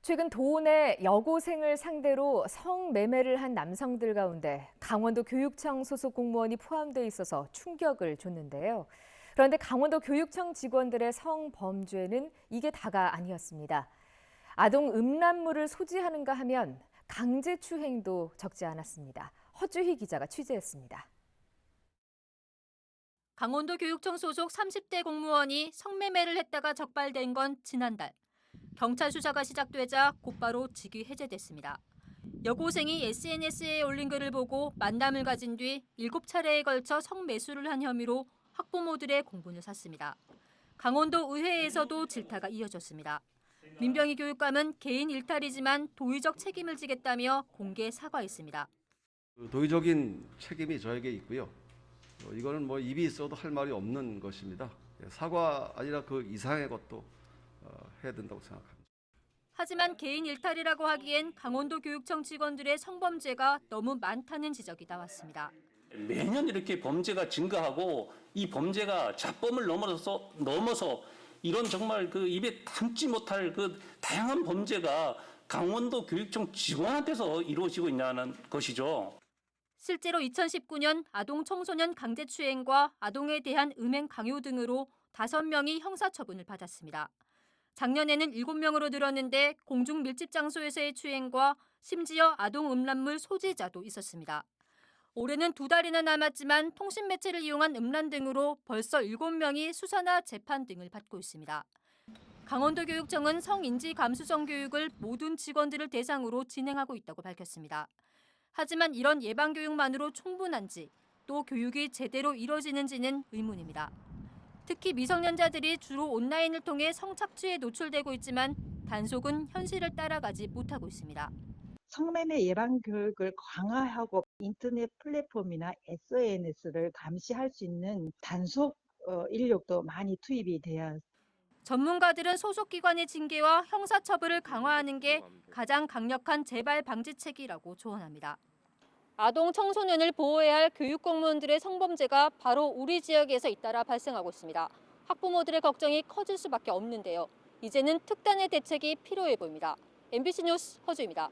최근 도내 여고생을 상대로 성매매를 한 남성들 가운데 강원도 교육청 소속 공무원이 포함돼 있어서 충격을 줬는데요. 그런데 강원도 교육청 직원들의 성범죄는 이게 다가 아니었습니다. 아동 음란물을 소지하는가 하면 강제추행도 적지 않았습니다. 허주희 기자가 취재했습니다. 강원도 교육청 소속 30대 공무원이 성매매를 했다가 적발된 건 지난달. 경찰 수사가 시작되자 곧바로 직위 해제됐습니다. 여고생이 SNS에 올린 글을 보고 만남을 가진 뒤 7차례에 걸쳐 성매수를 한 혐의로 학부모들의 공분을 샀습니다. 강원도 의회에서도 질타가 이어졌습니다. 민병희 교육감은 개인 일탈이지만 도의적 책임을 지겠다며 공개 사과했습니다. 도의적인 책임이 저에게 있고요. 이거는 입이 있어도 할 말이 없는 것입니다. 사과 아니라 그 이상의 것도 해야 된다고 생각합니다. 하지만 개인 일탈이라고 하기엔 강원도 교육청 직원들의 성범죄가 너무 많다는 지적이 나왔습니다. 매년 이렇게 범죄가 증가하고 이 범죄가 자범을 넘어서 이런 정말 그 입에 담지 못할 그 다양한 범죄가 강원도 교육청 직원한테서 이루어지고 있냐는 것이죠. 실제로 2019년 아동 청소년 강제추행과 아동에 대한 음행 강요 등으로 5명이 형사처분을 받았습니다. 작년에는 7명으로 늘었는데 공중 밀집 장소에서의 추행과 심지어 아동 음란물 소지자도 있었습니다. 올해는 2달이나 남았지만 통신 매체를 이용한 음란 등으로 벌써 7명이 수사나 재판 등을 받고 있습니다. 강원도 교육청은 성인지 감수성 교육을 모든 직원들을 대상으로 진행하고 있다고 밝혔습니다. 하지만 이런 예방 교육만으로 충분한지 또 교육이 제대로 이뤄지는지는 의문입니다. 특히 미성년자들이 주로 온라인을 통해 성착취에 노출되고 있지만 단속은 현실을 따라가지 못하고 있습니다. 성매매 예방 교육을 강화하고 인터넷 플랫폼이나 SNS를 감시할 수 있는 단속 인력도 많이 투입이 돼야. 전문가들은 소속 기관의 징계와 형사처벌을 강화하는 게 가장 강력한 재발 방지책이라고 조언합니다. 아동 청소년을 보호해야 할 교육 공무원들의 성범죄가 바로 우리 지역에서 잇따라 발생하고 있습니다. 학부모들의 걱정이 커질 수밖에 없는데요. 이제는 특단의 대책이 필요해 보입니다. MBC 뉴스 허주입니다.